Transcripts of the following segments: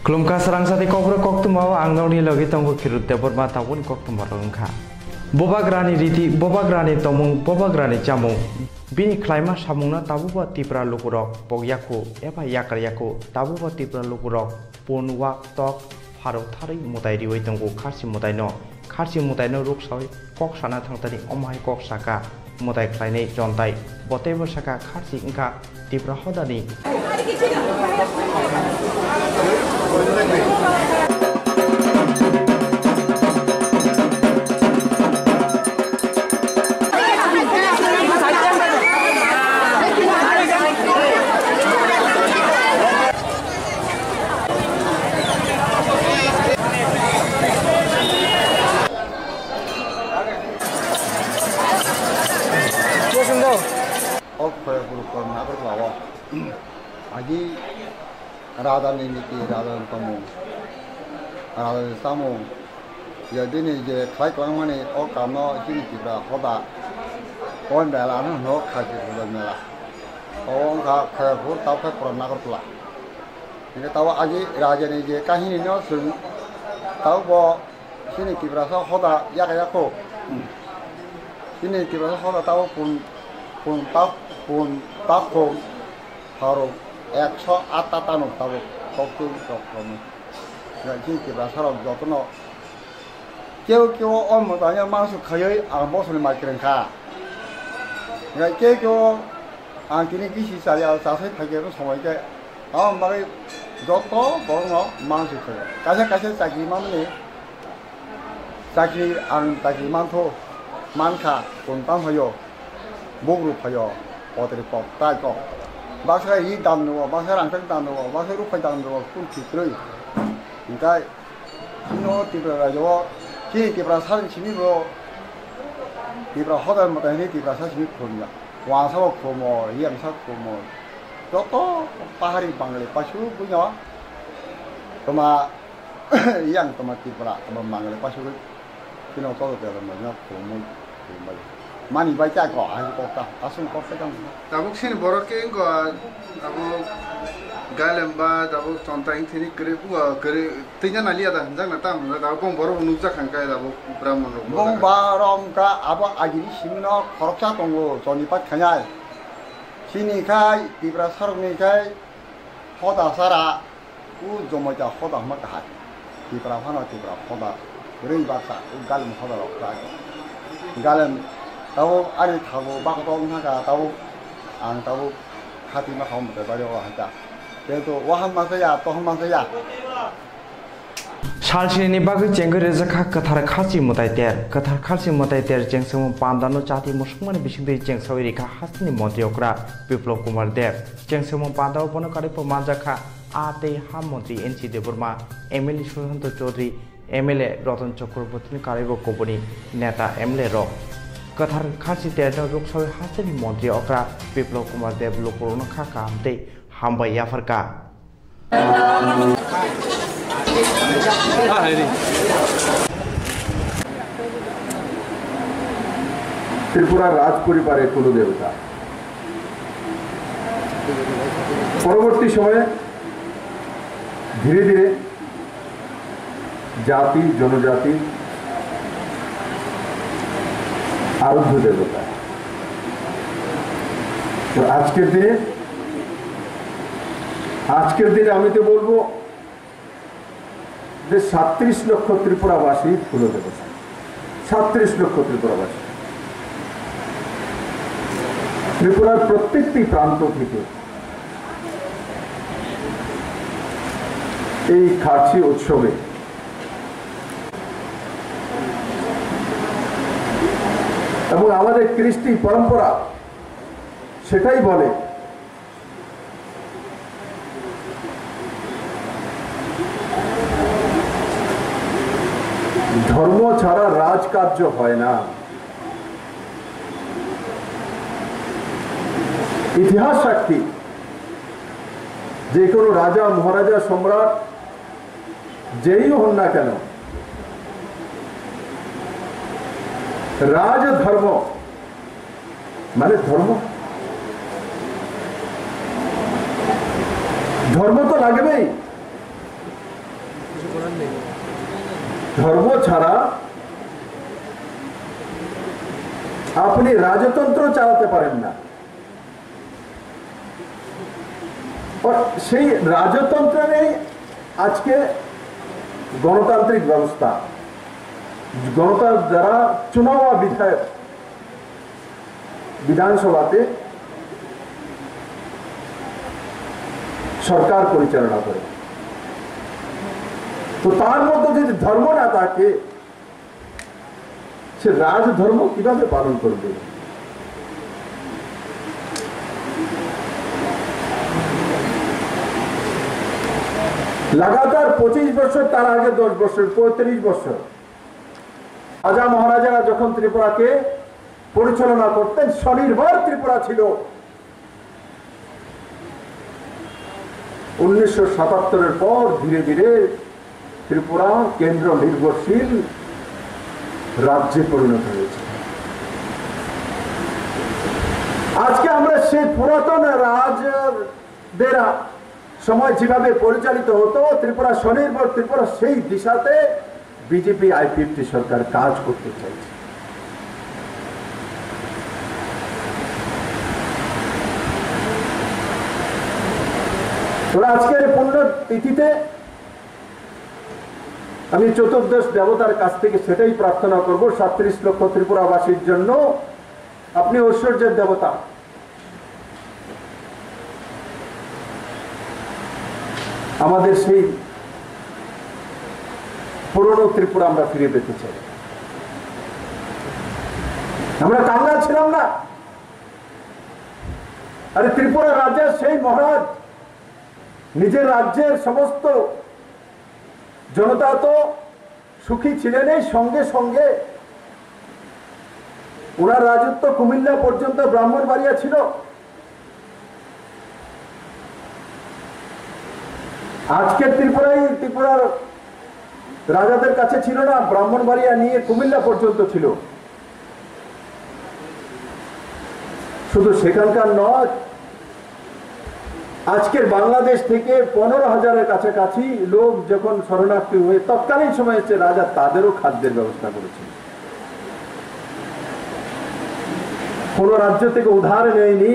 Kelumka serang sati kobra kok tumawa angnoni lagi tonggo kirut debor mata pun kok tumara lengka. Boba grani riti, boba grani tomung, boba grani jamung. Bini klaima samungna tabu ba tipra lukurok pogyaku eba yakar yaku tabu ba tipra lukurok ponwak tok farok thari mutai riwai tonggo kharsi mutai no ruk soi kok sana thangtani omai kok saka mutai klainai jontai botebo saka kharsi ingka tipra hodani. Aji Radha Niti, Radha Tamu, Radha Samu, Yadini, Clay Clamani, Okano, Jinitibra, Hoda, One Bellana, no Kaji for the Mela. Onka, Kerfur, Tapa for Nagatla. In the Tawa Aji, Rajani, Kahini, no soon, Taubo, Jinitibra, Hoda, Yakayako, Jinitibra, Hoda, Tau, Pun, Tapo, Haro. Ekso atatano tahu kopi kopi, jadi kita sarap jatuh no. Kau om tanya masuk kaya bos ni makiran kah. Jadi kau angkini kisi saya saya pakai tu semua itu. Mari jatuh borong masuk kaya. Kasih sagi mana ni? Sagi sagi mantu manka kuntang hayo, bugru hayo, oteri pok tai kok. Bahasa ini dan dua, bahasa rancang dan dua, bahasa rupa dan dua pun ciprai. Jika ini tiba raja, kini tiba sahaja sini bro, tiba hotel macam ini tiba sahaja sini punya. Wangsa komo, iya misal komo. Joto pahari Bangladesh, pasu punya. Toma, yang toma tiba, toma Bangladesh pasu. Kini orang tu tiada mana komo, komo. Mani baca kok, aku kota, asal kota kan. Tabuk sini borok ke engkau, tabuk galemba, tabuk contoh ini sini kere, tiga nali ada, jangan natam, tabuk borok nujak angkai tabuk Brahman. Bong barom ka, apa agiri simno, korupsi tunggu, Johnny Pat kanyai. Sini kai, di berasar ni kai, hoda sara, jomoja hoda makah, di berafana di berafana, beri bahasa, galem hoda lokal, galem. Tahu ada tahu bakal naga tahu tahu hati nak kaum berbalik orang aja. Jadi waham masaya, toham masaya. Salsini bagi jengger rezeki kathar khasi mutai ter jeng semua pandano jati musman bising dari jeng sawirika hasni monti okra Biplop Kumar Dev jeng semua pandao pono kari pemanjaka ate ham monti NC Deburma MLA Susanto Chaudhary MLA Ratan Chakraborty karibo kompani neta MLA Rock Kathar khasi terno ruksawi hasni monti okra Biplop Kumar Dev lokorono khaka amte hambai yafarka Tripura राज परिवारे कुलदेवता परवर्ती समय धीरे धीरे जाति जनजाति आराध्य देवता तो आज के दिने আমি তো বলবো যে 37 লক্ষ ত্রিপুরাবাসী কুলদেবতা 37 লক্ষ ত্রিপুরাবাসী ত্রিপুরার প্রত্যেকটি প্রান্ত থেকে এই খার্চি উৎসবে এবং আমাদের কৃষ্টি পরম্পরা সেটাই বলে ধর্ম ছাড়া রাজকার্য হয় না ইতিহাস সাক্ষী যে কোনো রাজা মহারাজা সম্রাট যেই হন না কেন রাজধর্ম মানে ধর্ম ধর্ম তো লাগবেই ধর্ম ছাড়া আপনি রাজতন্ত্র চালাতে পারেন না। সেই রাজতন্ত্রের আজকে গণতান্ত্রিক ব্যবস্থা, গণতন্ত্র দ্বারা চুনাওয়া বিধায়ক বিধানসভাতে সরকার পরিচালনা করে। তো তার মধ্যে যদি ধর্ম না থাকে, সে রাজধর্ম কিভাবে পালন করবে? লাগাতার 25 বছর, তার আগে 10 বছর, 35 বছর রাজা মহারাজারা যখন ত্রিপুরাকে পরিচালনা করতেন, স্বনির্ভর ত্রিপুরা ছিল। 1977-এর পর ধীরে ধীরে ত্রিপুরা কেন্দ্র নির্ভরশীল রাজ্যে পরিণত হয়েছে। আজকে আমরা সেই পুরাতন রাজদের সময় যেভাবে পরিচালিত হতো ত্রিপুরা স্বনির্ভর ত্রিপুরা, সেই দিশাতে বিজেপি I-50 সরকার কাজ করতে চাইছে। আজকের পুণ্যতিথিতে আমি চতুর্দশ দেবতার কাছ থেকে সেটাই প্রার্থনা করব, 37 লক্ষ ত্রিপুরাবাসীর জন্য আপনি ঐশ্বর্যের দেবতা। আমাদের সেই পুরনো ত্রিপুরা আমরা ফিরে পেতে চাই। আমরা কাঙ্গাল ছিলাম না। আরে ত্রিপুরা রাজ্যের সেই মহারাজ নিজের রাজ্যের সমস্ত জনতা তো সুখী ছিলেন, এই সঙ্গে সঙ্গে ওনার রাজত্ব কুমিল্লা পর্যন্ত ব্রাহ্মণবাড়িয়া ছিল। আজকের ত্রিপুরার রাজাদের কাছে ছিল না, ব্রাহ্মণবাড়িয়া নিয়ে কুমিল্লা পর্যন্ত ছিল। শুধু সেখানকার নয়, আজকের বাংলাদেশ থেকে 15,000-এর কাছাকাছি লোক যখন শরণার্থী হয়ে তৎকালীন সময় এসে রাজা তাদেরও খাদ্যের ব্যবস্থা করেছেন। কোন রাজ্য থেকে উধার নেয়নি।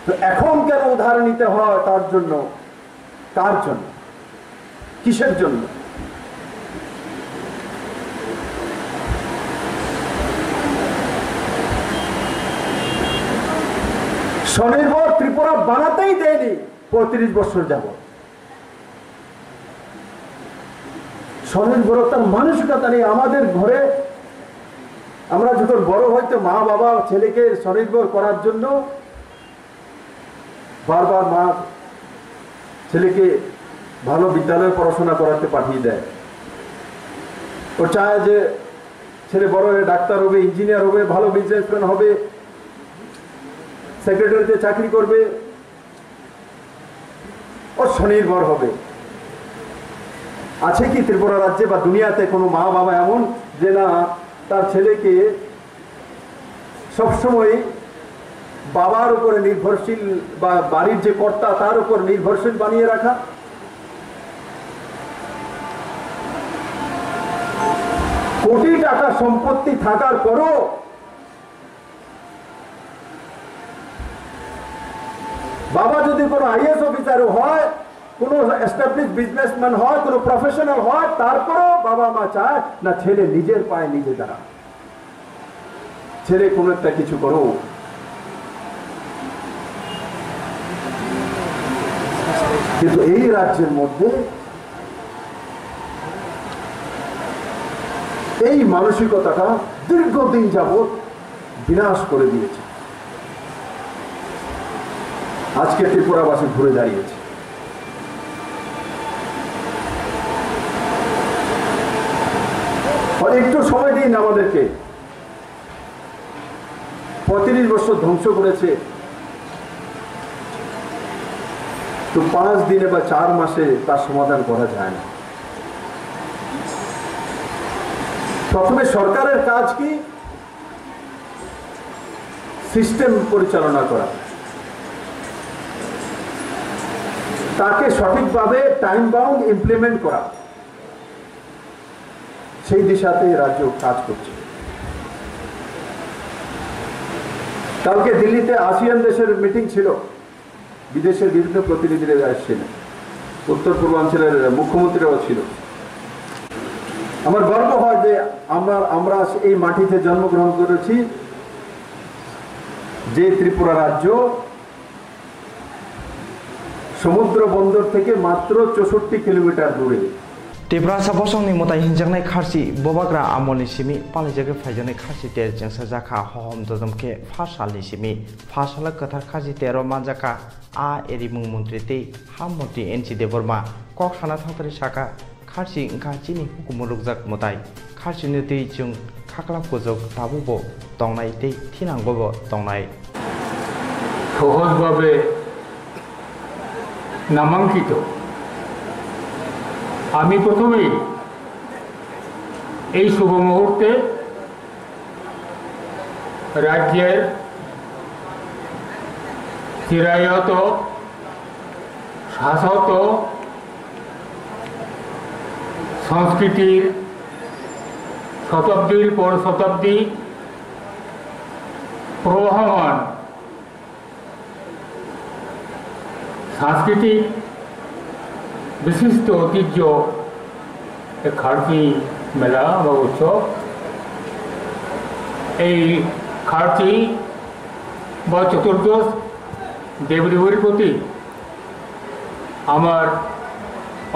তো এখন কেন উধার নিতে হয়? তার জন্য, কার জন্য, কিসের জন্য? স্বনির্ভর ত্রিপুরা বানাতেই দেয়নি 35 বছর যাবত। স্বনির্ভরতার মানসিকতা নেই আমাদের ঘরে। আমরা যখন বড় হইতো, মা বাবা ছেলেকে স্বনির্ভর করার জন্য বারবার মা ছেলেকে ভালো বিদ্যালয়ে পড়াশোনা করাতে পাঠিয়ে দেয়। ও চায় যে ছেলে বড় হয়ে ডাক্তার হবে, ইঞ্জিনিয়ার হবে, ভালো বিজনেসম্যান হবে, সেক্রেটারিতে চাকরি করবে, ও স্বনির্ভর হবে। আছে কি ত্রিপুরা রাজ্যে বা দুনিয়াতে কোনো মা বাবা এমন যে না তার ছেলেকে সবসময় বাবার উপরে নির্ভরশীল বা বাড়ির যে কর্তা তার উপর নির্ভরশীল বানিয়ে রাখা? কোটি টাকা সম্পত্তি থাকার পরও বাবা যদি কোনো IAS অফিসারও হয়, কোনো এস্টাবলিশ বিজনেসম্যান হয়, কোনো প্রফেশনাল হয়, তারপরও বাবা মা চায় না ছেলে নিজের পায়ে নিজে দাঁড়া, ছেলে কোনো একটা কিছু করো। কিন্তু এই রাজ্যের মধ্যে এই মানসিকতাটা দীর্ঘদিন যাবৎ বিনাশ করে দিয়েছে। আজকে ত্রিপুরাবাসী ঘুরে দাঁড়িয়েছে। একটু সময় দিন আমাদেরকে। 35 বছর ধ্বংস করেছে, তো 5 দিনে বা 4 মাসে তার সমাধান করা যায় না। প্রথমে সরকারের কাজ কি? সিস্টেম পরিচালনা করা, তাকে সঠিকভাবে টাইম বাউন্ড ইমপ্লিমেন্ট করা। সেই দিশাতেই রাজ্য কাজ করছে। কালকে দিল্লিতে আসিয়ান দেশের মিটিং ছিল, বিদেশের বিভিন্ন প্রতিনিধিরা এসেছিলেন, উত্তর পূর্বাঞ্চলের মুখ্যমন্ত্রীরাও ছিল। আমার গর্ব হয় যে আমরা এই মাটিতে জন্মগ্রহণ করেছি, যে ত্রিপুরা রাজ্য সমুদ্র বন্দর থেকে মাত্র 64 কিলোমিটার দূরে। ত্রিপুরা সাবসংনি মতাই হিনজাंनाय खारसि बबाग्रा आमलनि सिमि पालाइजागे फाइजानाय खारसि तेर जेंसा जाखा हहम ददमके फासालनि सिमि फासाला कथार खारसि तेरो मानजाका आ एरिमुं मन्त्रि ते हाम मन्त्रि एनसि देबरमा कक साना थावतारि साका खारसि इंखा चिनि हुकुमुरुगजाक मताय खारसिनि दै जों खाख्ला गोजौ ताबुबो दंनाय दै थिनांगोबो दंनाय সহজভাবে নামাঙ্কিত। আমি প্রথমেই এই শুভ মুহূর্তে রাজ্যের চিরায়ত শাসত সংস্কৃতির শতাব্দীর পর শতাব্দী প্রবহমান সাংস্কৃতিক বিশিষ্ট ঐতিহ্য খারচি মেলা বা উৎসব। এই খারচি বা চতুর্দশ দেবদেবীর প্রতি আমার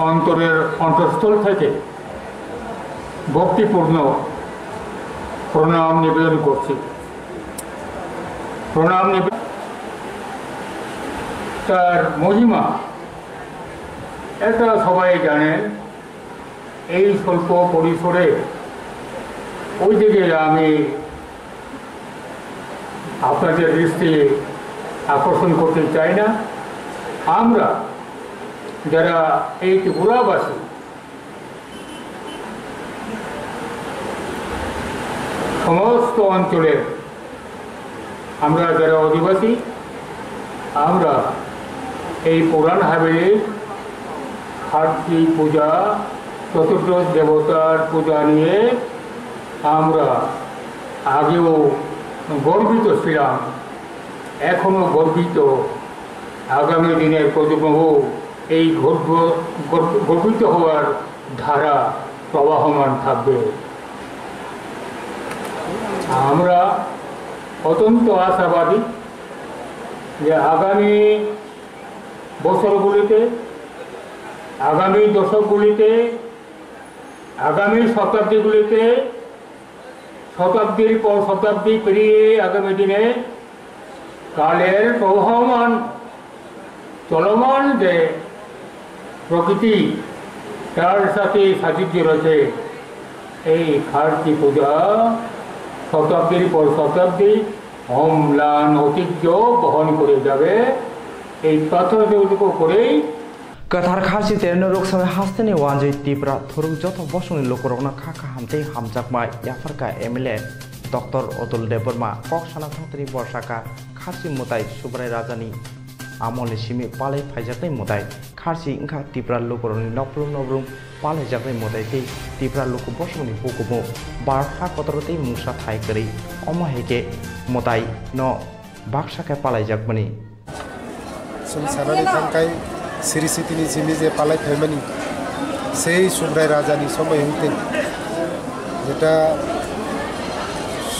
অন্তরের অন্তঃস্থল থেকে ভক্তিপূর্ণ প্রণাম নিবেদন করছি। প্রণাম নিবেদন তার মহিমা এটা সবাই জানেন। এই স্বল্প পরিসরে ওই দিকে আমি আপনাদের দৃষ্টি আকর্ষণ করতে চাই না। আমরা যারা এই ত্রিপুরাবাসী সমস্ত অঞ্চলের আমরা যারা অধিবাসী, আমরা এই পুরাণ হাভেলির খারচি পূজা চতুর্দশ দেবতার পূজা নিয়ে আমরা আগেও গর্বিত ছিলাম, এখনও গর্বিত। আগামী দিনের প্রজন্ম এই গর্বিত হওয়ার ধারা প্রবাহমান থাকবে। আমরা অত্যন্ত আশাবাদী যে আগামী বছরগুলিতে, আগামী দশকগুলিতে, আগামী শতাব্দীগুলিতে, শতাব্দীর পর শতাব্দী পেরিয়ে আগামী দিনে কালের প্রবহমান চলমান যে প্রকৃতি তার সাথে সাযুজ্য রয়েছে, এই খারচি পূজা শতাব্দীর পর শতাব্দী অম্লান ঐতিহ্য বহন করে যাবে। এই তথ্য করেই कथार खारसि तेरनो रोकसावे हास्तेनि वानजै तिब्रा थुरुक जथ बसुनि लोकरकना खाखा हामते हामजाकमा याफरका एमएलए डॉक्टर अतुल देबरमा कक साना थांतरि बर्षाका खारसि मुताय सुब्राय राजानि आमलनि सिमि पालाय फायजाकनाय मुताय खारसि इंखा तिब्रा लोकरनि नफ्लुम नब्रुम पालायजाकनाय मुताय ते तिब्रा लोक बसुनि हुकुमो बारहा कतरते मुसा थायकरि अमहेके मुताय न बाक्साके पालायजाकमनि संसारनि थांखाय सिरि सितिनि सिमि जे पालाय फायमानि সেই সুব্রায় রাজানি সময় হইতে যেটা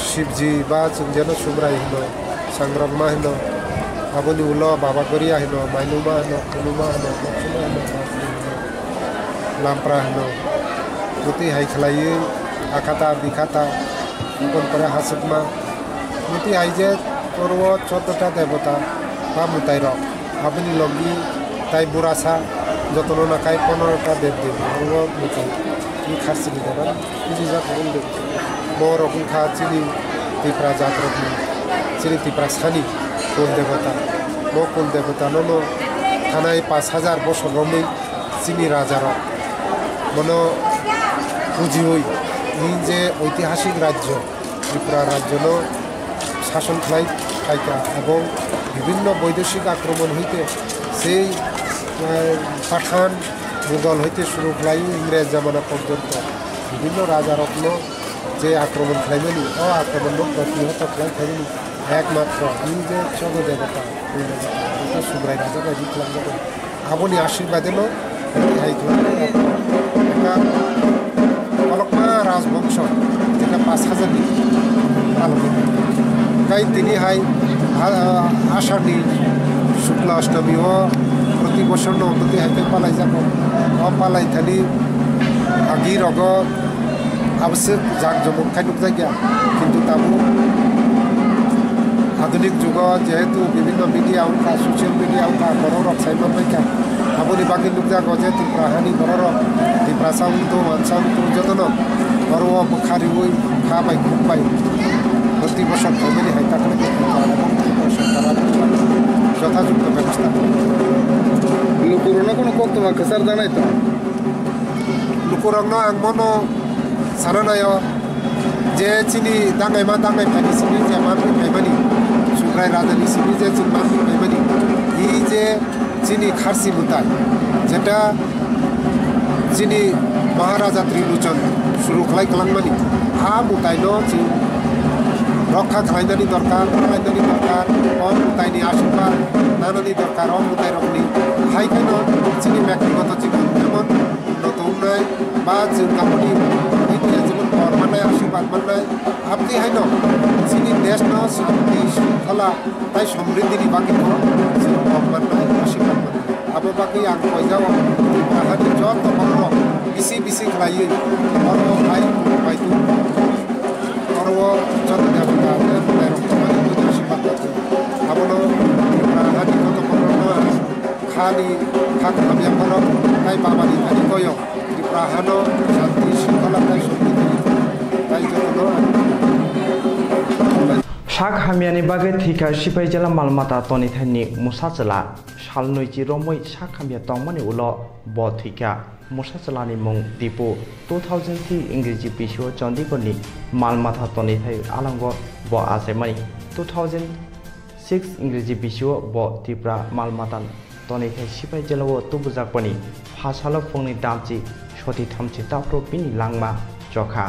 শিবজি বা যেন সুব্রায় হলো সংগ্রামা হলো আবনি উলো বাবা করিয়া হলো মাইনুমা হলো কুলুমা হলো লক্ষ্মণা হলো লাম্প্রা হলো প্রতি হাই খেলাই আখাতা বিখাতা কোন করে হাসুকমা প্রতি হাই যে পূর্ব 14টা দেবতা বা মুতাই রক আপনি লগি তাই বুড়াসা যতন নাকায় 15টা দেব দেবী মুতাই কি খারসি দেবা কিছু যা কোন দেব বড় রকম খা চিনি তিপ্রা জাত রকম চিনি তিপ্রা সানি কোন দেবতা কোন দেবতা ননো থানায় 5000 বছর রমেই চিনি রাজার মনো পুঁজি হই যে ঐতিহাসিক রাজ্য ত্রিপুরা রাজ্য শাসন খাইকা এবং বিভিন্ন বৈদেশিক আক্রমণ হইতে সেই পাঠান মুঘল হইতে শুরু খাই ইংরেজ জামানা পর্যন্ত বিভিন্ন রাজা রত্ন যে আক্রমণ খাইবেনি ও আক্রমণ প্রতিহত খাইবেনি একমাত্র এই যে চন্দ্র দেবতা এটা সুব্রাই রাজা বাড়ি খালাম আপনি আশীর্বাদ এলো হাই খালাম একটা কলকমা রাজবংশ যেটা 5000 পালন তাই তিনি হাই আষাঢ়ী শুক্লা অষ্টমী ও প্রতি বছর নবতী হাইতে পালাই যাব ও পালাই থালি আগি রগ আবশ্যক জাকজমক খাইনুক জায়গা কিন্তু তাবু আধুনিক যুগ যেহেতু বিভিন্ন মিডিয়া উনকা সোশ্যাল মিডিয়া উনকা বড় সাইমন বাইকা আপনি বাকি লোক যা গজে ত্রিপুরা হানি বড় ত্রিপুরা সাউন্ড মানসাউন্ড যতন বড় খারি ওই খা পাই খুব পাই প্রতি বছর ফ্যামিলি হাইতা করে যথাযথ ব্যবস্থা লুকুরনো কোনো কক তোমার খেসার জানাই তো লুকুরগ্ন আংমনো সানানায় যে চিনি দাঙ্গাইমা দাঙ্গাই পানি চিনি যে মানবি পাইমানি সুগ্রাই রাজানি চিনি যে মানবি পাইমানি এই যে চিনি খারসি মুতাই যেটা চিনি মহারাজা ত্রিলোচন শুরু খালাইমানি আ মুতাইনো রক্ষা খালাইনানি দরকার অম মুতাইনি আশীর্বাদ নানানি দরকার অম মুতাই রকনি হাইখান চিনি ব্যক্তিগত জীবন যেমন উন্নত উন্নয়ন বা কাপড়ি যেমন ঘর মানায় আশীর্বাদ মানায় আপনি হাইন চিনি দেশ ন শান্তি শৃঙ্খলা তাই সমৃদ্ধির বাকি মানায় আশীর্বাদ মানায় আবো বাকি আগ পয়সাও হাতি যত বড় বিসি খাইয়ে বড় ভাই বাইতু বড় যত দেবতা রক্তমানি আশীর্বাদ আছে আবনো হাতি কত বড় খালি খাক নামিয়া বড় তাই বাবানি খালি কয় ত্রিপুরা হানো শান্তি শৃঙ্খলা তাই সমৃদ্ধি তাই যত শাক হামিয়ানি বাগে থিকা সিপাই জেলা মালমাতা তনি থাইনি মুসাচলা সাল নৈজি রমই শাক হামিয়া তংমানি উল ব থিকা মুসাচলানি মুং দিপু 2003 ইংরেজি পিসিও চন্ডীগড়নি মালমাতা তনি থাই আলাঙ্গ ব আসাইমানি 2006 ইংরেজি পিসিও ব ত্রিপুরা মালমাতা তনি থাই সিপাই জেলাও তুবুজাকপানি ফাসালো ফংনি দামচি সতি থামচি তাপ্র পিনি লাংমা জখা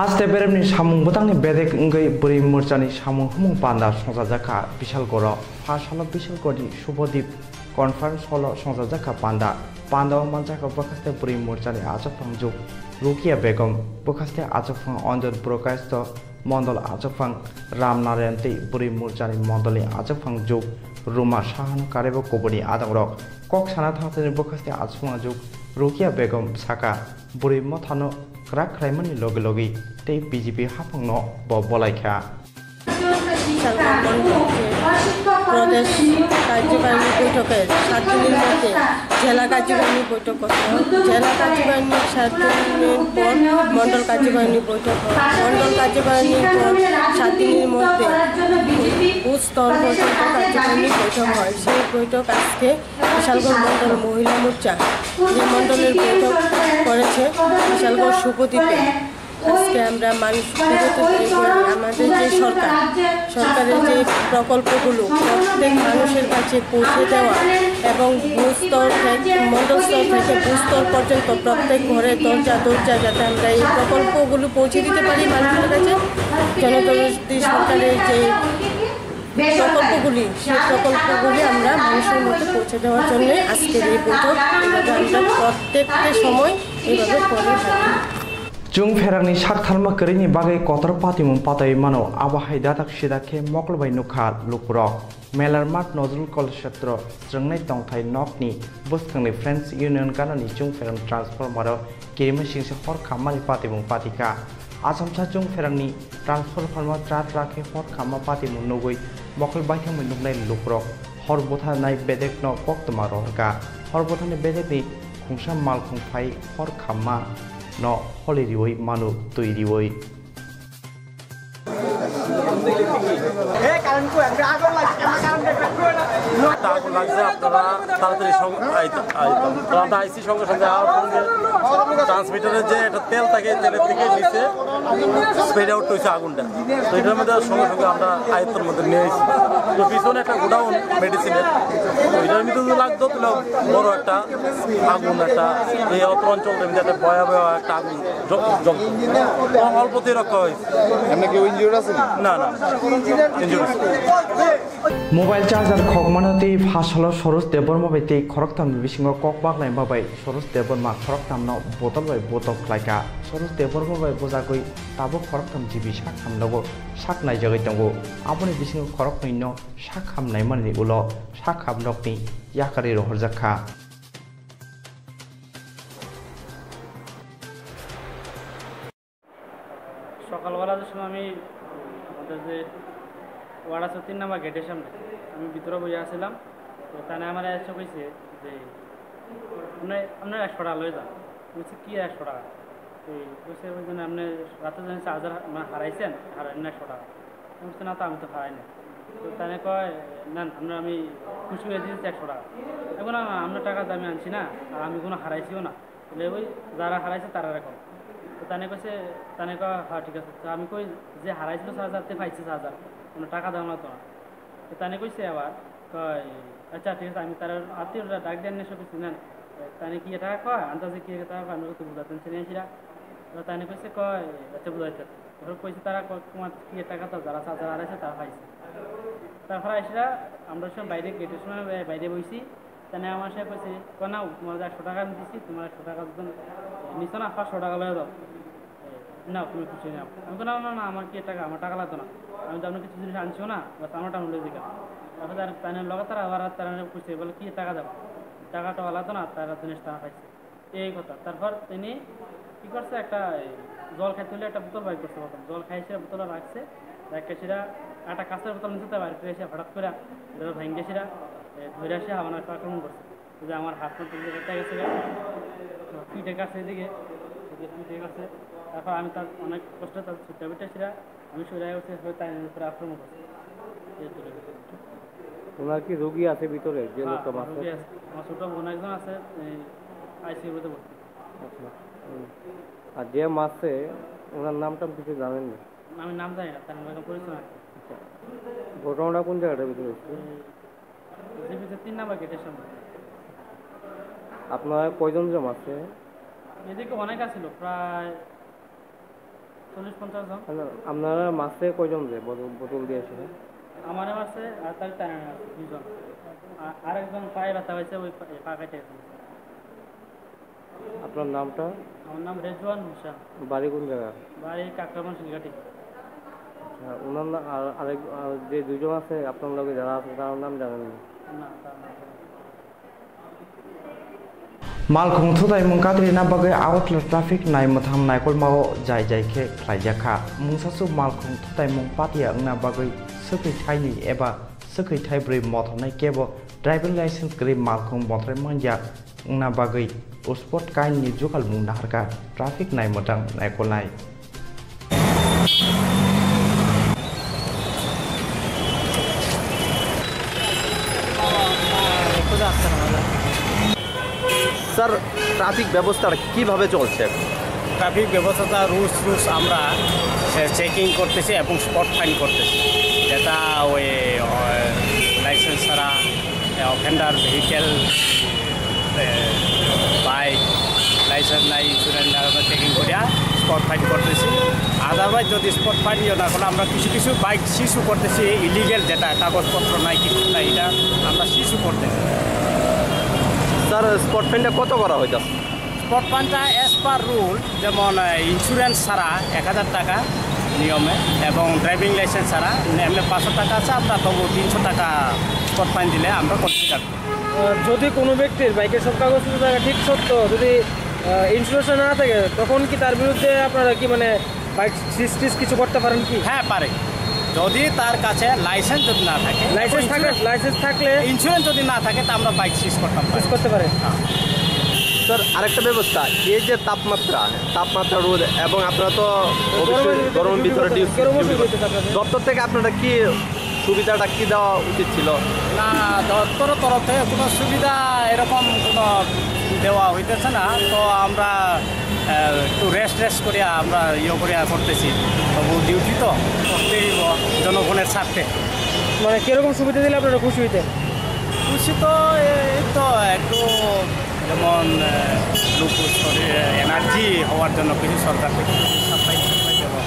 আস্তে বেরেমনি সামুং বুতাংনি বেদেক ইংগৈ বুরি মোর্চানি সামুং হুমুং পান্ডা সংসাজাখা বিশালগড় ফাসালো বিশালগড়ি শুভদ্বীপ কনফারেন্স হল সংসাজাখা পান্ডা মানজাখা বখাস্তে বুরি মোর্চানি আচকফাং যুগ রুকিয়া বেগম বখাস্তে আচকফাং অঞ্জন প্রকাশত মন্ডল আচকফাং রামনারায়ণ তৈ বুরি মোর্চানি মন্ডলি আচকফাং যুগ রুমা সাহানো কারেব কবনি আদংরক কক সানা থাংতেনি বখাস্তে আচকফাং যুগ রুকিয়া বেগম সাকা বুরি মথানো ক্রাক খাইমানি লগে লগে তৈ বিজেপি হাফাংন বলাইখা প্রদেশ কার্যকারিণী বৈঠকের 7 দিনের মধ্যে জেলা কার্যকারিণী বৈঠক জেলা কার্যকারিণী 7 দিনের পর মন্ডল কার্যকারিণী বৈঠক মন্ডল কার্যকারিণীর পর 7 দিনের মধ্যে বুথ স্তর পর্যন্ত কার্যকারিণী বৈঠক হয় সেই বৈঠক আজকে বিশালগড় মন্ডল মহিলা মোর্চা যে মন্ডলের বৈঠক করেছে বিশালগড় শুভদ্বীপে আজকে আমরা মানুষ আমাদের যে সরকারের যে প্রকল্পগুলো প্রত্যেক মানুষের কাছে পৌঁছে দেওয়া এবং বুথ স্তর থেকে মন্ডল স্তর থেকে বুথ স্তর পর্যন্ত প্রত্যেক ঘরে দরজা যাতে আমরা এই প্রকল্পগুলো পৌঁছে দিতে পারি মানুষের কাছে জনদরদি সরকারের যে প্রকল্পগুলি সেই প্রকল্পগুলি আমরা মানুষের মধ্যে পৌঁছে দেওয়ার জন্য আজকের এই বৈঠক এভাবে আমরা প্রত্যেকটা সময় এইভাবে করে থাকি जुं फेरांनि साकथालमा करिनि बागै कतर पातिमुं पाताय मानो आबाहाय दाताक सिदाखे मक्लबाय नुखा लुकुरक मेलार मार्ट नजरुल कलेज क्षेत्र जोंनाय तंथाय नकनि बसखांनि फ्रेंड्स यूनियन गानानि जुं फेरां ट्रान्सफर्मार केरिमा सिंसे हर खामानि पातिमुं पातिका आसामसा जुं फेरांनि ट्रान्सफर्मार ट्राके हर खामा पातिमुं नगै मक्लबाय थांमै नुनाय लुकुरक हर बोथानाय बेदेक न कक्तमा रहरका हर बोथानि बेदेकनि खुंसा माल खुंफाय हर खामा no holiday manu tuiriwoi আগুন লাগছে, আপনারা তাড়াতাড়ি আমরা আইসি সঙ্গে সঙ্গে ট্রান্সমিটারের যে একটা তেল থাকে তেলের থেকে নিচে স্প্রেড আউট হয়েছে আগুনটা। তো এটার মধ্যে সঙ্গে সঙ্গে আমরা আয়ত্তের মধ্যে নিয়ে এসেছি। তো পিছনে একটা গোডাউন মেডিসিনের, তো এটার মধ্যে যদি লাগতো তাহলে বড় একটা আগুন একটা এই অত অঞ্চলটার মধ্যে একটা ভয়াবহ একটা আগুন অল্পতেই রক্ষা হয়েছে। এমনি কেউ ইনজিওর আছে? না না ইনজিওর। মোবাইল চার্জার খকমানতে ফাসল সরস দেবর মাবাইতে খরকতাম বিসিङ कक बाग्लाय माबाय सरोज देबर मा खरकताम न बोतल बाय बोतल खलायका सरोज देबर माबाय बोजागै ताबो खरकताम जिबि साक हामनागो साक नायजागै दंगो आबनि बिसिङ खरकनै न साक हामनाय माने उलो साक हामनकनि याकारि रहरजाखा। সকালবেলা যে সময় আমি আমাদের যে ওয়ার্ড আছে 3 নম্বর গেটের সামনে আমি ভিতরে বসে আসছিলাম। তো তাই আমার এসে কইছে যে আপনার 100 টাকা লয়ে যান। বলছি কি 100 টাকা? এই কইছে ওই জন্য আপনি রাতে জানি চার্জার হারাইছেন, হারাইন না 100 টাকা। আমি বলছি না তো আমি তো হারাই না। তো তাই কয় না আমরা আমি খুশি হয়ে দিয়েছি 100 টাকা। এখন আপনার টাকা আমি আনছি না আর আমি কোনো হারাইছিও না, বলে ওই যারা হারাইছে তারা এখন। তো তানে কইছে তানে কয় হ্যাঁ ঠিক আছে। তো আমি কই যে হারাইছিল চার্জারতে পাইছে চার্জার কোনো টাকা দেওয়া না তো না। তো তানে কইছে আবার কয় আচ্ছা ঠিক আছে, আমি তার আত্মীয়রা ডাক দেন এসে কইছি না তানে কি টাকা কয় আন্দাজে কি টাকা কয় আমি তো বুঝাতেন চিনিয়েছিলা। তো তানে কইছে কয় আচ্ছা বুঝাইতে ওরা কইছে তারা তোমার কি টাকা তো যারা চার্জার হারাইছে তারা পাইছে। তারপরে আসরা আমরা সব বাইরে গেটের সময় বাইরে বইছি। তানে আমার সাথে কইছে না তোমার 100 টাকা আমি দিচ্ছি, তোমার 100 টাকা নিছো না 500 টাকা লয়ে দাও না তুমি খুশি নাও। আমি না না না আমার কি টাকা আমার টাকা লাগতো না, আমি তো আপনার কিছু জিনিস আনছিও না বাস আমার টাকা লয়ে দিকে। তারপরে তার লগাতার আবার তারা খুঁজছে বলে কি টাকা দেবো, টাকাটা লাগতো না তারা জিনিস টাকা পাইছে এই কথা। তারপর তিনি কী করছে একটা জল খাইতে হলে একটা বোতল বাইর করছে, প্রথম জল খাইছে বোতলে রাখছে রাখে সেটা একটা কাঁচের বোতল নিচে তো বাইরে এসে হঠাৎ করে ভাঙ্গে সেটা ধরে আসে আমার আক্রমণ করছে যে আমার হাত মতো কেটে গেছে পিঠে কাছে এদিকে পিঠে কাছে। তারপর আমি তার অনেক কষ্ট তার ছুটে পিঠে সেটা আমি সরে উঠে তার উপরে আক্রমণ করছি। ওনার কি রোগী আছে ভিতরে? যে লোকটা রোগী আছে, আমার ছোট বোন একজন আছে আইসিইউতে ভর্তি। আচ্ছা, আর যে মাসে ওনার নামটা কিছু জানেন না? আমি নাম জানি না, তার নাম পরিচয় আছে। ঘটনাটা কোন জায়গাটার ভিতরে? জিপিতে 3 নম্বর গেটের সামনে। আপনারা কয়জন জমা আছে? এদিকে অনেক আছিল, প্রায় 40-50 জন। আপনারা মাসে কয়জন যে বোতল দিয়েছিলেন? আমার মাসে আর তার টানা আছে 2 জন, আর একজন পায়ে ব্যথা হয়েছে ওই পা কেটে গেছে। আপনার নামটা? আমার নাম রেজওয়ান হোসেন। বাড়ি কোন জায়গা? বাড়ি কাকরাবন শিলঘাটি। ওনার আরেক যে 2 জন আছে আপনার লগে যারা আছে তার নাম জানেন না? না তার নাম मालखं थुदाय मुंकाद्रि ना बागै आवतल ट्राफिक नाय मथाम नायकल माओ जाय जायखे ख्लायजाखा मुंसासु मालखं थुदाय मुं पातिया ना बागै सखै थाइनि एबा सखै थाइब्रै मथनाय केबो ड्राइभिं लाइसेंस गरि मालखं बथ्राय मानजा ना बागै स्पट काइनि जुगाल मुं नाहरका ट्राफिक नाय मथां नायकल नाय। স্যার ট্রাফিক ব্যবস্থাটা কীভাবে চলছে? ট্রাফিক ব্যবস্থাটা রুলস আমরা চেকিং করতেছি এবং স্পট ফাইন করতেছি, যেটা ওই লাইসেন্স ছাড়া অফেন্ডার ভেহিকেল বাইক লাইসেন্স নাই ইন্স্যুরেন্স চেকিং করিয়া স্পট ফাইন করতেছি। আদারওয়াইজ যদি স্পট ফাইন না করলে আমরা কিছু কিছু বাইক সিজও করতেছি, ইলিগেল যেটা কাগজপত্র নাই কিছু নাই এটা আমরা সিজও করতেছি। স্যার স্পট ফাইনটা কত করা হয়ে যাচ্ছে? স্পট ফাইনটা অ্যাজ পার রুল, যেমন ইন্স্যুরেন্স ছাড়া 1000 টাকা নিয়মে এবং ড্রাইভিং লাইসেন্স ছাড়া এমনি 500 টাকা আছে, আমরা তবু 300 টাকা স্পট ফাইন দিলে আমরা কনসিডার করি। যদি কোনো ব্যক্তির বাইকের সব কাগজপত্র ঠিক সত্য যদি ইন্স্যুরেন্স না থাকে তখন কি তার বিরুদ্ধে আপনারা কি মানে বাইক সিজ কিছু করতে পারেন কি? হ্যাঁ পারে, যদি তার কাছে লাইসেন্স যদি না থাকে, লাইসেন্স থাকলে ইন্স্যুরেন্স যদি না থাকে তা আমরা বাইক সিজ করতে পারি। হ্যাঁ। স্যার আরেকটা ব্যবস্থা, এই যে তাপমাত্রা রোদ এবং আপনারা তো অবশ্যই গরমের ভিতরে দপ্তর থেকে আপনারা কি সুবিধাটা কি দেওয়া উচিত ছিল? না, দপ্তরের তরফ থেকে কোনো সুবিধা এরকম কোনো দেওয়া হইতেছে না। তো আমরা একটু রেস্ট করিয়া আমরা করিয়া করতেছি। তবু ডিউটি তো করতেই জনগণের স্বার্থে। মানে কিরকম সুবিধা দিলে আপনারা খুশি হইতেন? খুশি তো এই তো একটু যেমন লোক এনার্জি হওয়ার জন্য কিছু সরকার থেকে সাপ্লাই দেওয়া।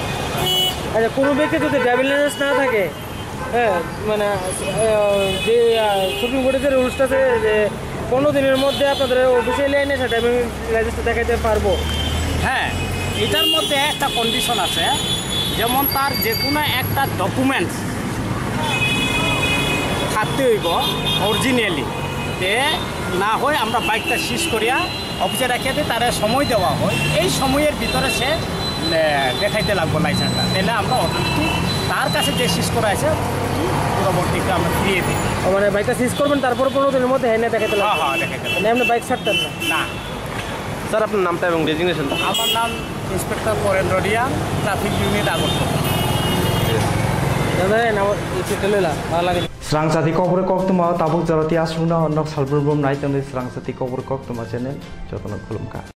আচ্ছা, কোনো ব্যক্তি যদি ড্রাইভিং লাইসেন্স না থাকে, হ্যাঁ, মানে যে সুপ্রিম কোর্টের যে রুলসটা আছে যে 15 দিনের মধ্যে আপনাদের অফিসিয়ালি এনে সে ড্রাইভিং লাইসেন্সটা দেখাইতে পারবো। হ্যাঁ, এটার মধ্যে একটা কন্ডিশন আছে, যেমন তার যে কোনো একটা ডকুমেন্টস থাকতে হইব অরিজিনালি, তে না হয় আমরা বাইকটা সিজ করিয়া অফিসে রাখিয়ে দিই, তার সময় দেওয়া হয়। এই সময়ের ভিতরে সে দেখাইতে লাগবো লাইসেন্সটা, তাহলে আমরা অটোমেটিক তার কাছে যে সিজ করা আছে পরবর্তীতে আমরা ফিরিয়ে দিই। মানে বাইকটা সিজ করবেন, তারপরে 15 দিনের মধ্যে এনে দেখাইতে লাগবে? হ্যাঁ, দেখাইতে লাগবে। মানে আপনি বাইক ছাড়তেন না? না। স্যার আপনার নামটা এবং ডেজিগনেশনটা? আমার নাম inspector Barendra Riya, traffic unit Agartala. Serang sati kobor kok tu mau tabuk jarati asuna onok salberbom naik tentang serang sati kobor kok tu macam ni, contohnya kulum ka.